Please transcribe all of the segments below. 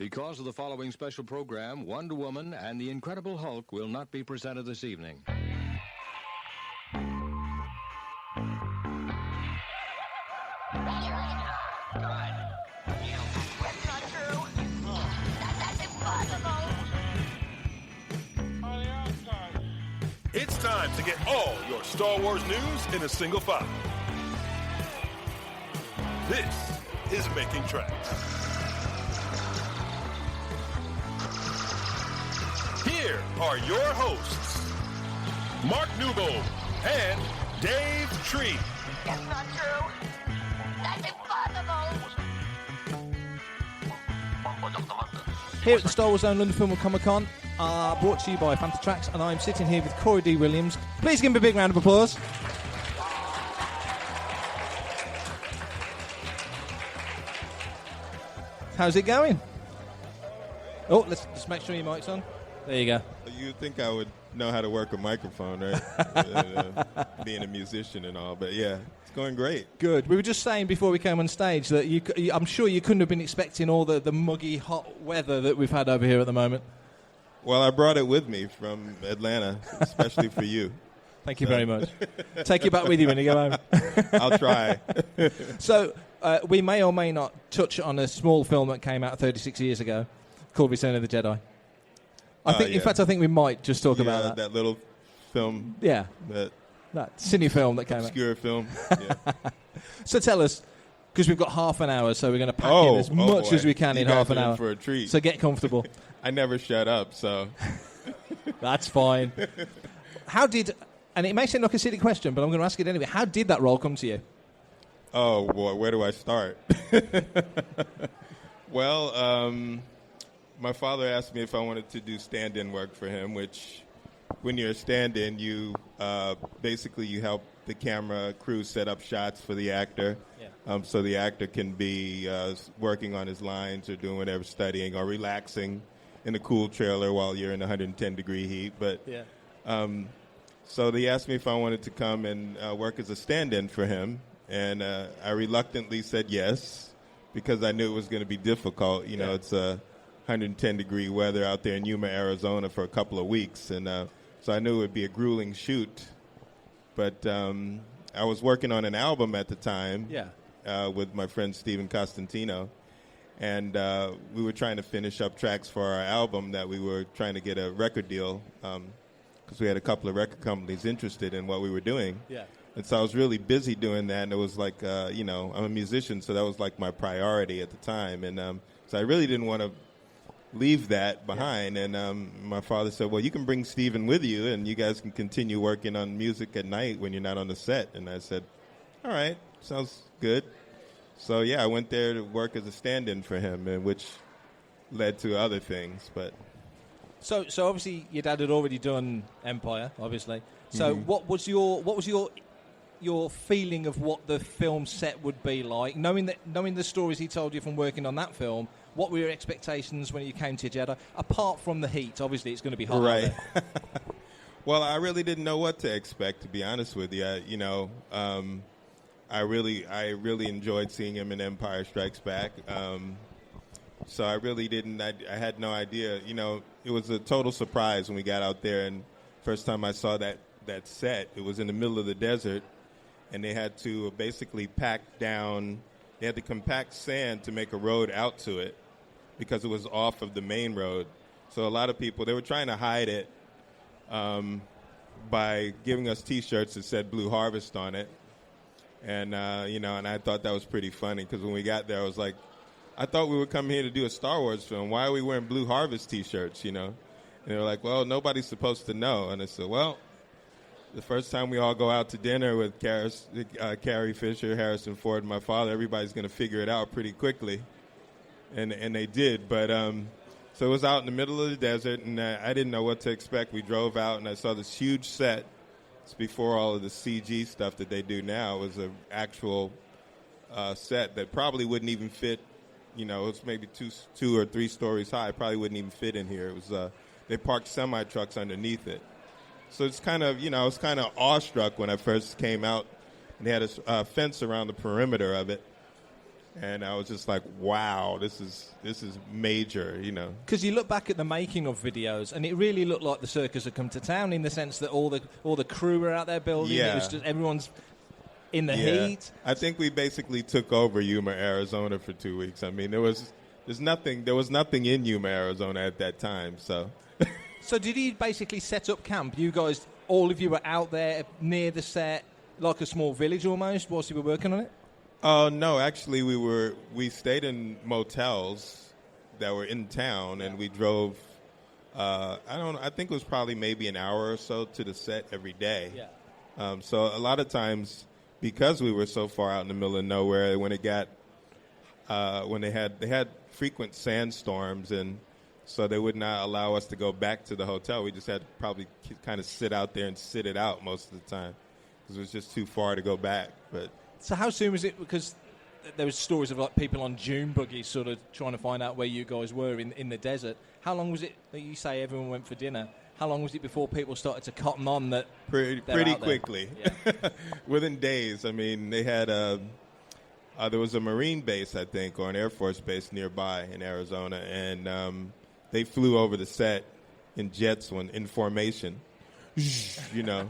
Because of the following special program, Wonder Woman and the Incredible Hulk will not be presented this evening. It's time to get all your Star Wars news in a single file. This is Making Tracks. Here are your hosts, Mark Newbold and Dave Tree. It's not true. That's impossible. Here at the Star Wars Zone London Film and Comic Con, brought to you by Panther Tracks, and I'm sitting here with Corey Dee Williams. Please give him a big round of applause. How's it going? Oh, let's just make sure your mic's on. There you go. You'd think I would know how to work a microphone, right? Being a musician and all, but yeah, it's going great. Good. We were just saying before we came on stage that I'm sure you couldn't have been expecting all the muggy, hot weather that we've had over here at the moment. Well, I brought it with me from Atlanta, especially for you. Thank you very much. Take it back with you when you go home. I'll try. So, we may or may not touch on a small film that came out 36 years ago called Return of the Jedi. In fact, I think we might just talk about that. That little film. Yeah. That cine film that came obscure film. Yeah. So tell us, because we've got half an hour, so we're going to pack in as much as we can in half an hour. For a treat. So get comfortable. I never shut up, so. That's fine. And it may seem like a silly question, but I'm going to ask it anyway. How did that role come to you? Oh, boy, where do I start? Well, my father asked me if I wanted to do stand-in work for him, which when you're a stand-in, you basically you help the camera crew set up shots for the actor. Yeah. So the actor can be working on his lines or doing whatever, studying or relaxing in a cool trailer while you're in 110-degree heat. But yeah. So they asked me if I wanted to come and work as a stand-in for him, and I reluctantly said yes because I knew it was going to be difficult. You know, it's 110-degree weather out there in Yuma, Arizona for a couple of weeks, and so I knew it would be a grueling shoot. But I was working on an album at the time with my friend Steven Costantino, and we were trying to finish up tracks for our album that we were trying to get a record deal because we had a couple of record companies interested in what we were doing. Yeah. And so I was really busy doing that, and it was like, I'm a musician, so that was like my priority at the time. And so I really didn't want to leave that behind. Yeah. And my father said, well, you can bring Steven with you, and you guys can continue working on music at night when you're not on the set. And I said, all right, sounds good. So, yeah, I went there to work as a stand-in for him, which led to other things. But So obviously your dad had already done Empire, obviously. So what was your feeling of what the film set would be like, knowing the stories he told you from working on that film? What were your expectations when you came to Jedi? Apart from the heat, obviously it's going to be hot. Right. Well, I really didn't know what to expect, to be honest with you. I really enjoyed seeing him in Empire Strikes Back. So I really didn't. I had no idea. It was a total surprise when we got out there, and first time I saw that set, it was in the middle of the desert, and they had to basically pack down. They had to compact sand to make a road out to it because it was off of the main road. So a lot of people, they were trying to hide it by giving us T-shirts that said Blue Harvest on it. And, and I thought that was pretty funny because when we got there, I was like, I thought we were coming here to do a Star Wars film. Why are we wearing Blue Harvest T-shirts, And they were like, well, nobody's supposed to know. And I said, well, the first time we all go out to dinner with Carrie Fisher, Harrison Ford, and my father, everybody's going to figure it out pretty quickly. And they did. But so it was out in the middle of the desert, and I didn't know what to expect. We drove out, and I saw this huge set. It's before all of the CG stuff that they do now. It was an actual set that probably wouldn't even fit. It was maybe two or three stories high. Probably wouldn't even fit in here. It was they parked semi-trucks underneath it. So it's kind of, I was kind of awestruck when I first came out, and they had a fence around the perimeter of it. And I was just like, wow, this is major, you know. Because you look back at the making of videos, and it really looked like the circus had come to town in the sense that all the crew were out there building. Yeah. It was just everyone's in the Yeah. heat. I think we basically took over Yuma, Arizona for 2 weeks. I mean, there was nothing in Yuma, Arizona at that time. So did he basically set up camp? You guys, all of you were out there near the set, like a small village almost, whilst you were working on it? Oh, no, actually we stayed in motels that were in town, and we drove, I think it was probably maybe an hour or so to the set every day. Yeah. So a lot of times, because we were so far out in the middle of nowhere, when they had frequent sandstorms, and so they would not allow us to go back to the hotel. We just had to probably kind of sit out there and sit it out most of the time because it was just too far to go back. But So how soon was it? Because there was stories of like people on June buggies sort of trying to find out where you guys were in the desert. How long was it that you say everyone went for dinner? How long was it before people started to cotton on that? Pretty quickly. Yeah. Within days. I mean, they had there was a Marine base, I think, or an Air Force base nearby in Arizona, and they flew over the set in jets in formation. You know,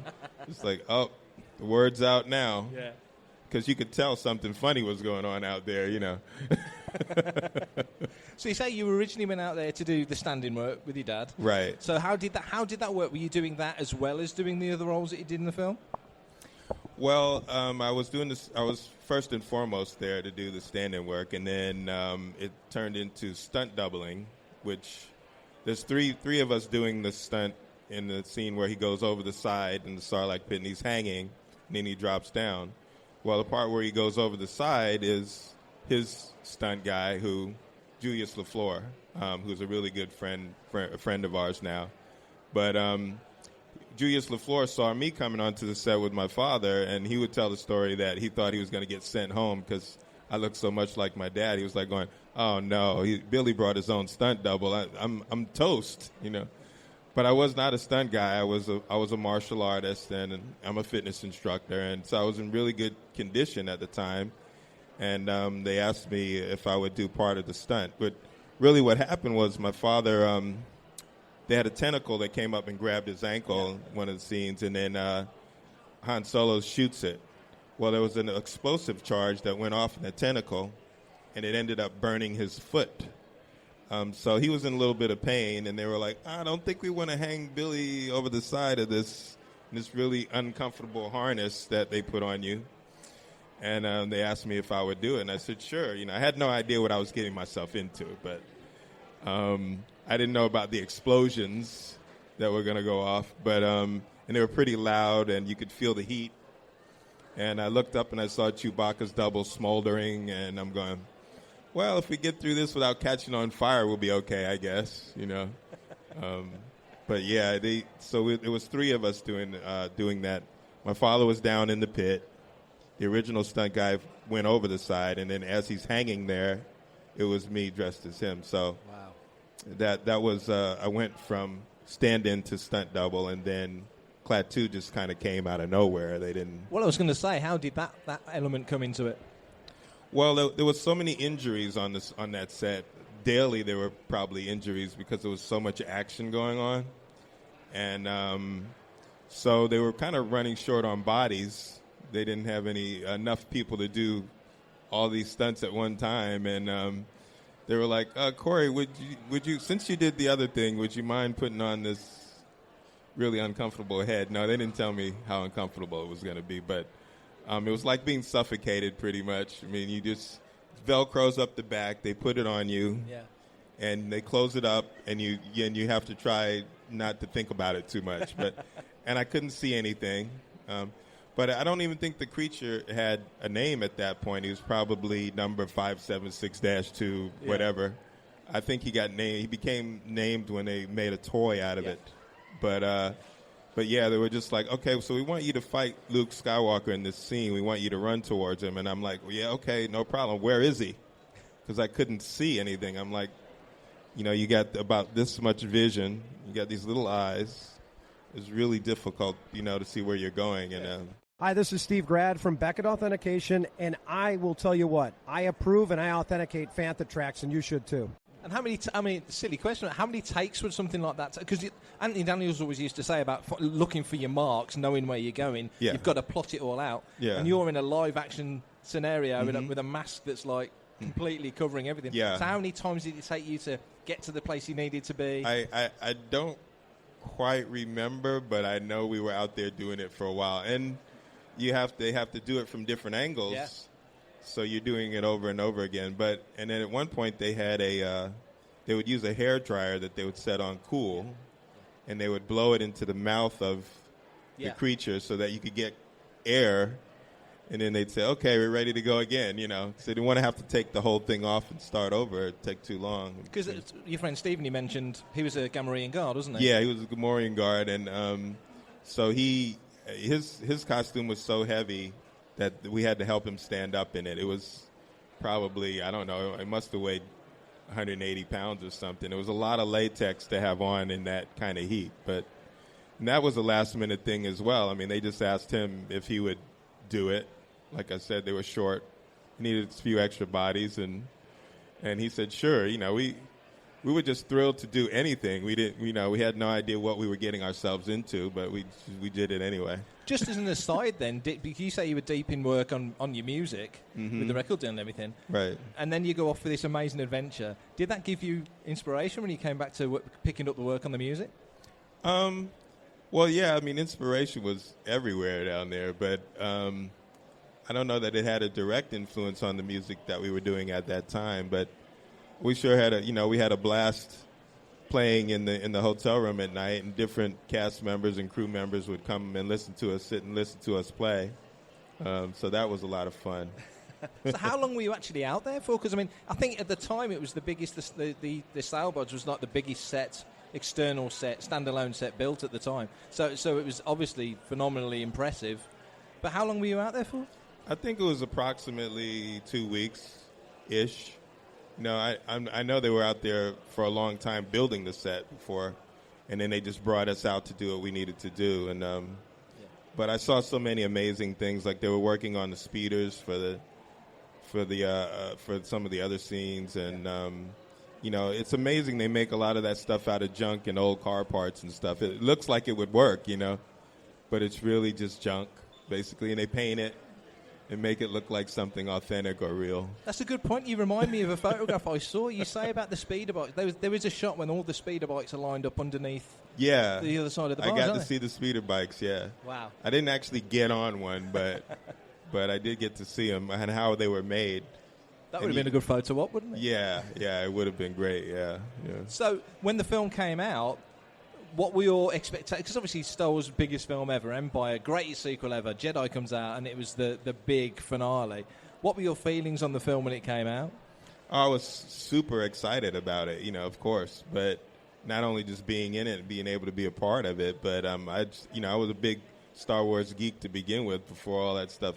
it's like, oh, the word's out now. Yeah. Because you could tell something funny was going on out there, you know. So you say you originally went out there to do the stand-in work with your dad, Right. So how did that work? Were you doing that as well as doing the other roles that you did in the film? Well, I was doing this. I was first and foremost there to do the stand-in work, and then it turned into stunt doubling, which there's three of us doing the stunt in the scene where he goes over the side in the Sarlacc pit and he's hanging, and then he drops down. Well, the part where he goes over the side is his stunt guy, Julius LaFleur, who's a really good friend of ours now. But Julius LaFleur saw me coming onto the set with my father, and he would tell the story that he thought he was going to get sent home because I looked so much like my dad. He was like going, "Oh no, Billy brought his own stunt double. I'm toast," you know. But I was not a stunt guy. I was a martial artist, and I'm a fitness instructor, and so I was in really good condition at the time. And they asked me if I would do part of the stunt. But really what happened was my father, they had a tentacle that came up and grabbed his ankle in one of the scenes, and then Han Solo shoots it. Well, there was an explosive charge that went off in the tentacle, and it ended up burning his foot. So he was in a little bit of pain, and they were like, I don't think we want to hang Billy over the side of this really uncomfortable harness that they put on you. And they asked me if I would do it, and I said, sure. You know, I had no idea what I was getting myself into, but I didn't know about the explosions that were going to go off. But and they were pretty loud, and you could feel the heat. And I looked up, and I saw Chewbacca's double smoldering, and I'm going, well, if we get through this without catching on fire, we'll be okay, I guess, you know. But yeah, it was three of us doing that. My father was down in the pit. The original stunt guy went over the side, and then as he's hanging there, it was me dressed as him. So wow. that was I went from stand-in to stunt double, and then Klaatu just kind of came out of nowhere. They didn't. Well, I was going to say, how did that element come into it? Well, there was so many injuries on that set. Daily, there were probably injuries because there was so much action going on, and so they were kind of running short on bodies. They didn't have enough people to do all these stunts at one time, and they were like, Corey, would you, since you did the other thing, would you mind putting on this really uncomfortable head? No, they didn't tell me how uncomfortable it was going to be, but it was like being suffocated pretty much. I mean, you just Velcros up the back, they put it on you, and they close it up, and you have to try not to think about it too much. But and I couldn't see anything. But I don't even think the creature had a name at that point. He was probably number 576-2, whatever. I think he got named. He became named when they made a toy out of it. But yeah, they were just like, okay, so we want you to fight Luke Skywalker in this scene. We want you to run towards him. And I'm like, well, yeah, okay, no problem. Where is he? Because I couldn't see anything. I'm like, you know, you got about this much vision. You got these little eyes. It's really difficult, you know, to see where you're going. And Hi, this is Steve Grad from Beckett Authentication, and I will tell you what, I approve and I authenticate Fantha tracks, and you should too. And how many, silly question, how many takes would something like that? Because Anthony Daniels always used to say about looking for your marks, knowing where you're going, you've got to plot it all out. Yeah. And you're in a live action scenario with a mask that's like completely covering everything. Yeah. So how many times did it take you to get to the place you needed to be? I don't quite remember, but I know we were out there doing it for a while. And they have to do it from different angles. Yeah. So you're doing it over and over again. And then at one point they had they would use a hair dryer that they would set on cool, and they would blow it into the mouth of the creature so that you could get air, and then they'd say, okay, we're ready to go again, So they didn't want to have to take the whole thing off and start over. It'd take too long. Because your friend Stephen, you mentioned, he was a Gamorrean guard, wasn't he? Yeah, he was a Gamorrean guard, and so his costume was so heavy that we had to help him stand up in it. It was probably, I don't know, it must have weighed 180 pounds or something. It was a lot of latex to have on in that kind of heat. And that was a last-minute thing as well. I mean, they just asked him if he would do it. Like I said, they were short, needed a few extra bodies, and he said, sure. We were just thrilled to do anything. We didn't, we had no idea what we were getting ourselves into, but we did it anyway. Just as an aside, then, you say you were deep in work on your music with the record deal and everything, right? And then you go off for this amazing adventure. Did that give you inspiration when you came back to picking up the work on the music? Well, yeah. I mean, inspiration was everywhere down there, but I don't know that it had a direct influence on the music that we were doing at that time, but. We sure had we had a blast playing in the hotel room at night, and different cast members and crew members would come and sit and listen to us play. So that was a lot of fun. So how long were you actually out there for? Because, I mean, I think at the time it was the biggest, the Sailboats was like the biggest external set, standalone set built at the time. So it was obviously phenomenally impressive. But how long were you out there for? I think it was approximately 2 weeks-ish. I know they were out there for a long time building the set before, and then they just brought us out to do what we needed to do. And but I saw so many amazing things. Like they were working on the speeders for some of the other scenes, and it's amazing. They make a lot of that stuff out of junk and old car parts and stuff. It looks like it would work, but it's really just junk basically, and they paint it and make it look like something authentic or real. That's a good point. You remind me of a photograph I saw. You say about the speeder bikes. There was a shot when all the speeder bikes are lined up underneath the other side of the bars. I got to see the speeder bikes, yeah. Wow. I didn't actually get on one, but I did get to see them and how they were made. That would have been a good photo op, wouldn't it? Yeah, it would have been great, yeah. So when the film came out, what were your expectations? Because obviously Star Wars' biggest film ever, Empire, greatest sequel ever, Jedi comes out, and it was the big finale. What were your feelings on the film when it came out? I was super excited about it, of course. But not only just being in it and being able to be a part of it, but I was a big Star Wars geek to begin with before all that stuff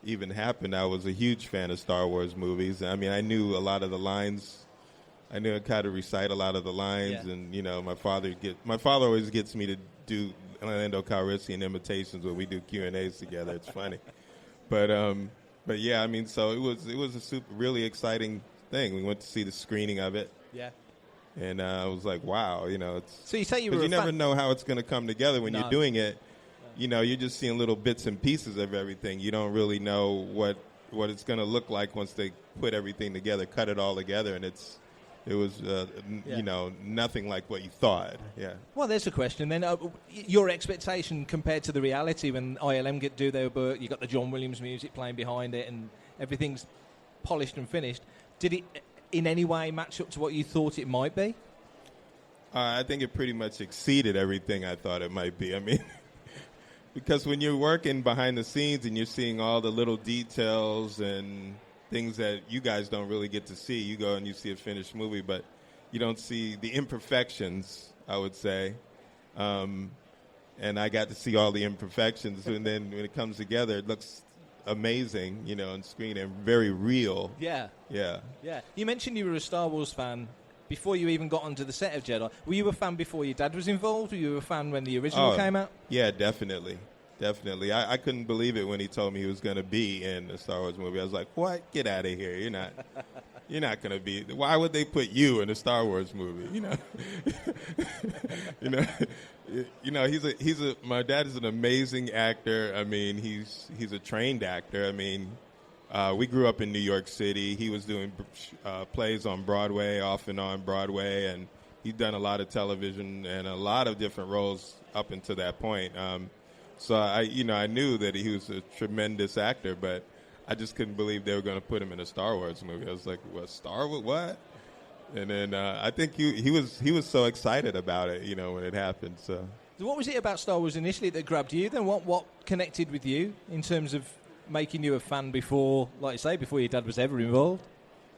even happened. I was a huge fan of Star Wars movies. I mean, I knew a lot of the lines. I knew how to recite a lot of the lines, and my father always gets me to do Lando Calrissian imitations when we do Q&As together. It's funny, but yeah, I mean, so it was a really exciting thing. We went to see the screening of it, and I was like, wow, it's. So you say you never know how it's going to come together when you're doing it. You're just seeing little bits and pieces of everything. You don't really know what it's going to look like once they put everything together, cut it all together, and it was, nothing like what you thought. Yeah. Well, there's a question then. Your expectation compared to the reality when ILM do their work, you got the John Williams music playing behind it, and everything's polished and finished. Did it in any way match up to what you thought it might be? I think it pretty much exceeded everything I thought it might be. I mean, because when you're working behind the scenes and you're seeing all the little details and things that you guys don't really get to see. You go and you see a finished movie, but you don't see the imperfections, I would say. And I got to see all the imperfections, and then when it comes together, it looks amazing, on screen and very real. Yeah. Yeah. Yeah. You mentioned you were a Star Wars fan before you even got onto the set of Jedi. Were you a fan before your dad was involved? Were you a fan when the original came out? Yeah, definitely. Definitely. I couldn't believe it when he told me he was going to be in the Star Wars movie. I was like, what? Get out of here. You're not going to be. Why would they put you in a Star Wars movie? My dad is an amazing actor. I mean, he's a trained actor. I mean, we grew up in New York City. He was doing plays on Broadway, off and on Broadway, and he'd done a lot of television and a lot of different roles up until that point. So I knew that he was a tremendous actor, but I just couldn't believe they were going to put him in a Star Wars movie. I was like, "What, Star Wars? What?" And then I think he was so excited about it, when it happened. So what was it about Star Wars initially that grabbed you? Then what connected with you in terms of making you a fan before, like you say, before your dad was ever involved?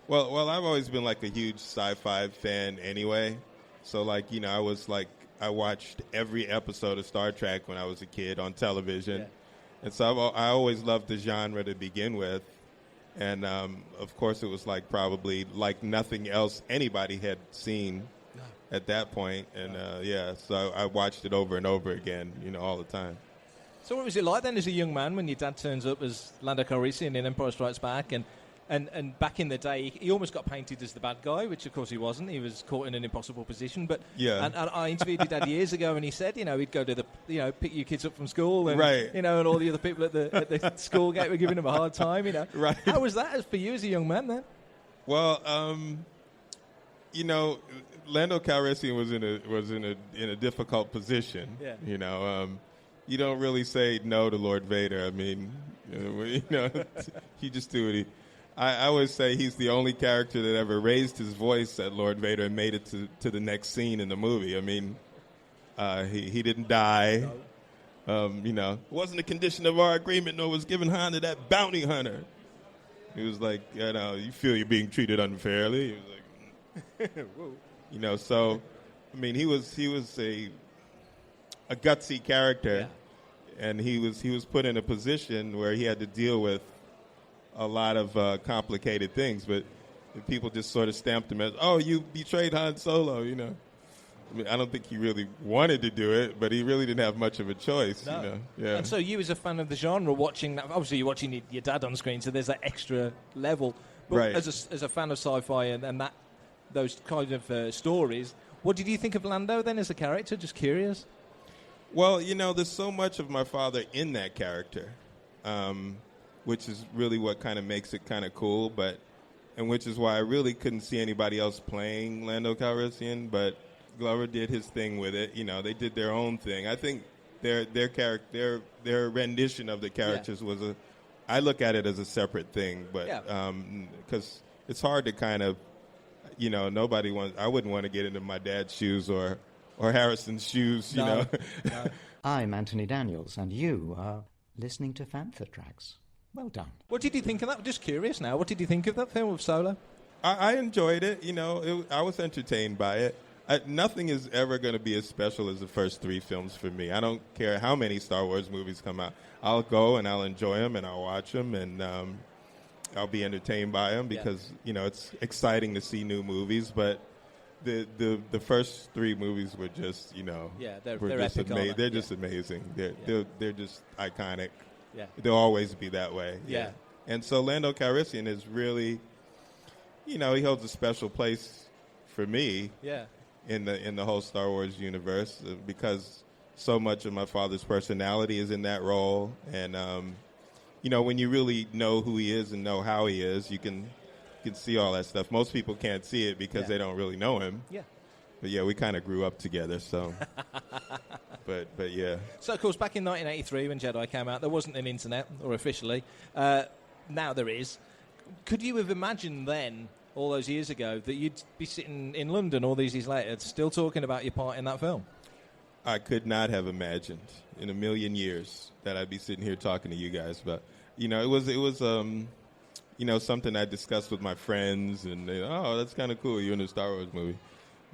Well, I've always been like a huge sci-fi fan anyway. So I watched every episode of Star Trek when I was a kid on television. Yeah. And so I always loved the genre to begin with. And, of course, it was probably like nothing else anybody had seen at that point. And, so I watched it over and over again, all the time. So what was it like then as a young man when your dad turns up as Lando Calrissian in Empire Strikes Back? And back in the day, he almost got painted as the bad guy, which of course he wasn't. He was caught in an impossible position. But yeah. And I interviewed your dad years ago, and he said, he'd go to pick you kids up from school, and right. And all the other people at the school gate were giving him a hard time. Right. How was that for you as a young man then? Well, Lando Calrissian was in a difficult position. Yeah. You don't really say no to Lord Vader. I mean, he just do what he. I always say he's the only character that ever raised his voice at Lord Vader and made it to the next scene in the movie. I mean, he didn't die. It wasn't a condition of our agreement, nor was given Han to that bounty hunter. He was like, you feel you're being treated unfairly. He was like, whoa. So, I mean, he was a gutsy character, yeah. And he was put in a position where he had to deal with a lot of complicated things, but people just sort of stamped him as, oh, you betrayed Han Solo, I mean, I don't think he really wanted to do it, but he really didn't have much of a choice, No. Yeah. And so you as a fan of the genre watching that, obviously you're watching your dad on screen, so there's that extra level. But right. as a fan of sci-fi and that those kind of stories, what did you think of Lando then as a character? Just curious. Well, there's so much of my father in that character. Which is really what kind of makes it kind of cool, and which is why I really couldn't see anybody else playing Lando Calrissian, but Glover did his thing with it. They did their own thing. I think their rendition of the characters was I look at it as a separate thing, but because it's hard to kind of, I wouldn't want to get into my dad's shoes or Harrison's shoes, No. I'm Anthony Daniels, and you are listening to Fantha Tracks. Well done. What did you think of that? Just curious now. What did you think of that film of Solo? I enjoyed it. I was entertained by it. Nothing is ever going to be as special as the first three films for me. I don't care how many Star Wars movies come out. I'll go and I'll enjoy them and I'll watch them and I'll be entertained by them because, it's exciting to see new movies. But the first three movies were just, they're just epic, amazing. They're yeah. just amazing. They're just iconic. Yeah. They'll always be that way. Yeah. And so Lando Calrissian is really, he holds a special place for me. Yeah. In the whole Star Wars universe because so much of my father's personality is in that role. And, when you really know who he is and know how he is, you can see all that stuff. Most people can't see it because they don't really know him. Yeah. But, we kind of grew up together, so. But yeah. So, of course, back in 1983 when Jedi came out, there wasn't an internet, or officially. Now there is. Could you have imagined then, all those years ago, that you'd be sitting in London all these years later still talking about your part in that film? I could not have imagined in a million years that I'd be sitting here talking to you guys. But, it was something I discussed with my friends, and that's kind of cool. You're in a Star Wars movie.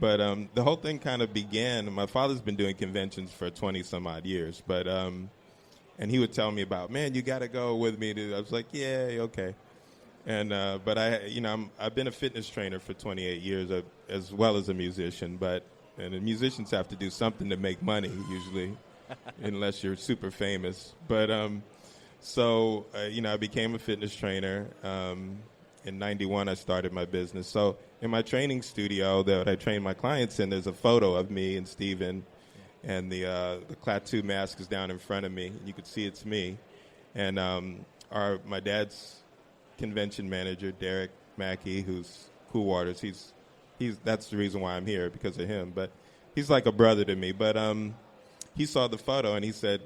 But the whole thing kind of began. My father's been doing conventions for 20 some odd years, but and he would tell me about, man, you got to go with me. I was like, yeah, okay. And but I've been a fitness trainer for 28 years as well as a musician. And the musicians have to do something to make money usually. unless you're super famous. But so I became a fitness trainer. In '91, I started my business. So in my training studio that I train my clients in, there's a photo of me and Steven, and the Klaatu mask is down in front of me. You can see it's me. And my dad's convention manager, Derek Mackey, who's Cool Waters, he's that's the reason why I'm here, because of him. But he's like a brother to me. But he saw the photo and he said,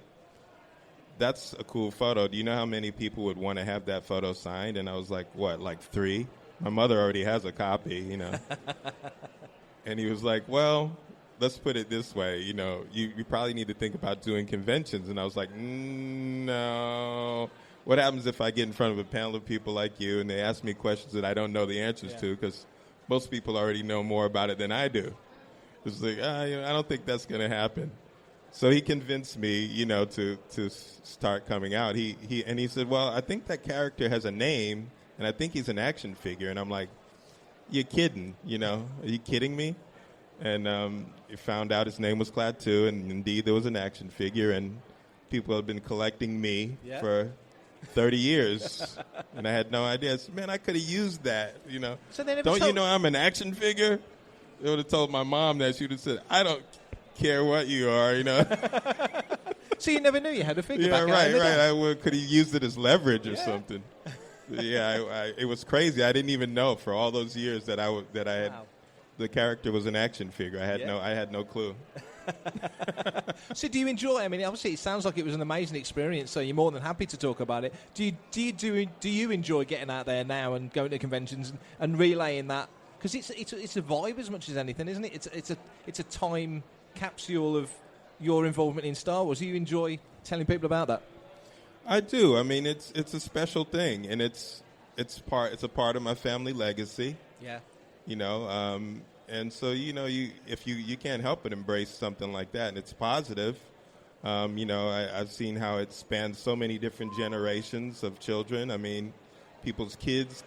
"That's a cool photo. Do you know how many people would want to have that photo signed?" And I was like, "What, like 3? My mother already has a copy, you know." And he was like, "Well, let's put it this way. You probably need to think about doing conventions." And I was like, "No. What happens if I get in front of a panel of people like you and they ask me questions that I don't know the answers to? Because most people already know more about it than I do." It's like, I don't think that's going to happen. So he convinced me, to start coming out. He said, "Well, I think that character has a name, and I think he's an action figure." And I'm like, "You're kidding, Are you kidding me?" And he found out his name was Klaatu, and indeed there was an action figure, and people have been collecting me for 30 years, and I had no idea. I said, "Man, I could have used that, So they never Don't you know I'm an action figure?" They would have told my mom that. She would have said, "I don't care what you are, So you never knew you had a figure back right. then? I could have used it as leverage or something. It was crazy. I didn't even know for all those years that I had the character was an action figure. I had no clue. So do you enjoy it? I mean, obviously it sounds like it was an amazing experience, so you're more than happy to talk about it. Do you enjoy getting out there now and going to conventions and relaying that? Because it's a vibe as much as anything, isn't it? It's a time capsule of your involvement in Star Wars. Do you enjoy telling people about that? I do. I mean, it's a special thing, and it's a part of my family legacy. Yeah. And so if you can't help but embrace something like that, and it's positive. I've seen how it spans so many different generations of children. I mean, people's kids,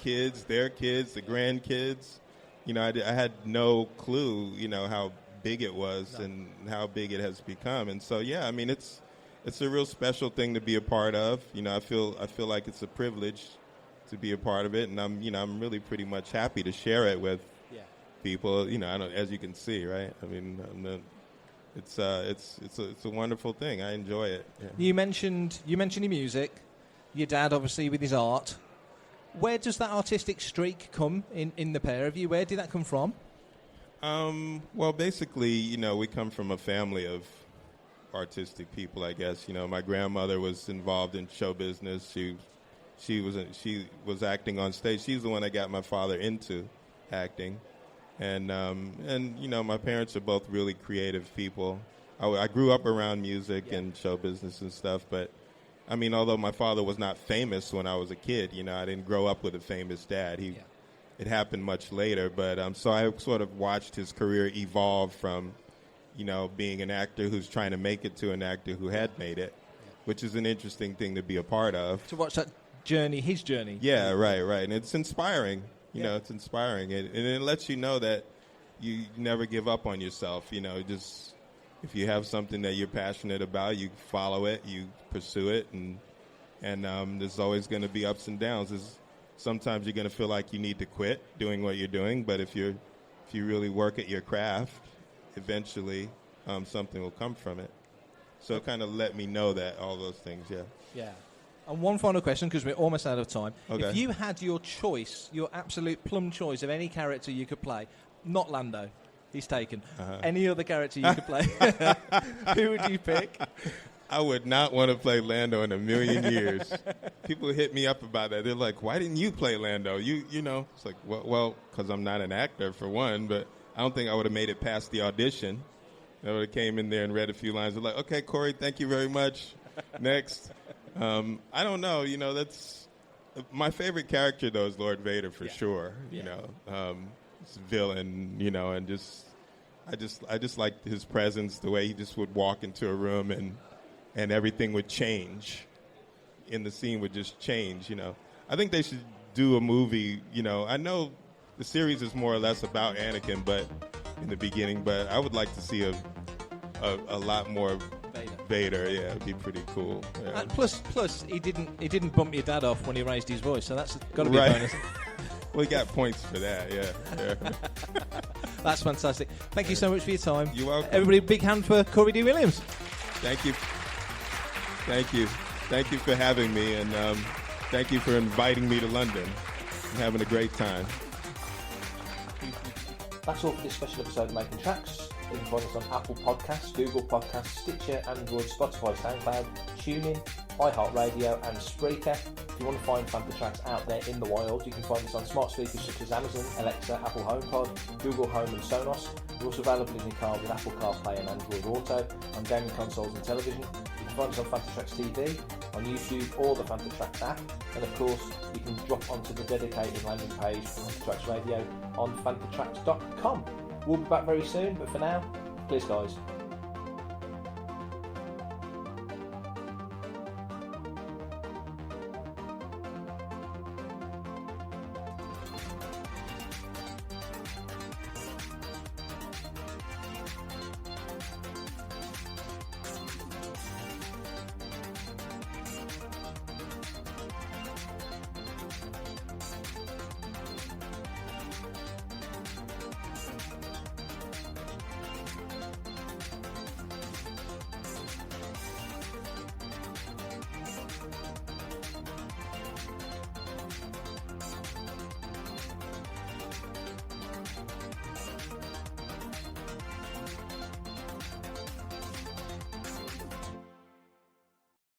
their kids, the grandkids. I had no clue, how big it was and how big it has become. And so, I mean, it's a real special thing to be a part of. I feel like it's a privilege to be a part of it, and I'm really pretty much happy to share it with people. As you can see, right? I mean, it's a wonderful thing. I enjoy it. Yeah. You mentioned your music, your dad obviously with his art. Where does that artistic streak come in the pair of you? Where did that come from? Well, basically, we come from a family of artistic people, I guess. My grandmother was involved in show business. She was acting on stage. She's the one that got my father into acting. And my parents are both really creative people. I grew up around music and show business and stuff, but I mean, although my father was not famous when I was a kid, I didn't grow up with a famous dad. It happened much later, but so I sort of watched his career evolve from, being an actor who's trying to make it to an actor who had made it, which is an interesting thing to be a part of. To watch that journey, his journey. Yeah, right, and it's inspiring. It's inspiring, and it lets you know that you never give up on yourself. Just if you have something that you're passionate about, you follow it, you pursue it, and there's always going to be ups and downs. Sometimes you're going to feel like you need to quit doing what you're doing, but if you really work at your craft, eventually something will come from it. So it kind of let me know that all those things, Yeah. And one final question, because we're almost out of time. Okay. If you had your choice, your absolute plum choice of any character you could play, not Lando, he's taken, any other character you could play, who would you pick? I would not want to play Lando in a million years. People hit me up about that. They're like, "Why didn't you play Lando?" It's like, well, because I'm not an actor, for one, but I don't think I would have made it past the audition. I would have came in there and read a few lines. They're like, "Okay, Corey, thank you very much. Next." I don't know. That's my favorite character, though, is Lord Vader for sure. He's a villain, and I just liked his presence, the way he just would walk into a room and everything would change. In the scene would just change. I think they should do a movie. I know the series is more or less about Anakin, but in the beginning, but I would like to see a lot more Vader. Yeah, it'd be pretty cool. Yeah. Plus, he didn't bump your dad off when he raised his voice, so that's got to be Right. a bonus. Well, he got points for that. Yeah. That's fantastic. Thank you so much for your time. You're welcome. Everybody, big hand for Corey Dee Williams. Thank you. Thank you. Thank you for having me, and thank you for inviting me to London. I'm having a great time. That's all for this special episode of Making Tracks. You can find us on Apple Podcasts, Google Podcasts, Stitcher, Android, Spotify, SoundCloud, TuneIn, iHeartRadio and Spreaker. If you want to find Fantha Tracks out there in the wild, you can find us on smart speakers such as Amazon, Alexa, Apple HomePod, Google Home and Sonos. We're also available in your car with Apple CarPlay and Android Auto, on gaming consoles and television. You can find us on Fantha Tracks TV, on YouTube or the Fantha Tracks app. And of course, you can drop onto the dedicated landing page for Fantha Tracks Radio on fanthatracks.com. We'll be back very soon, but for now, please guys,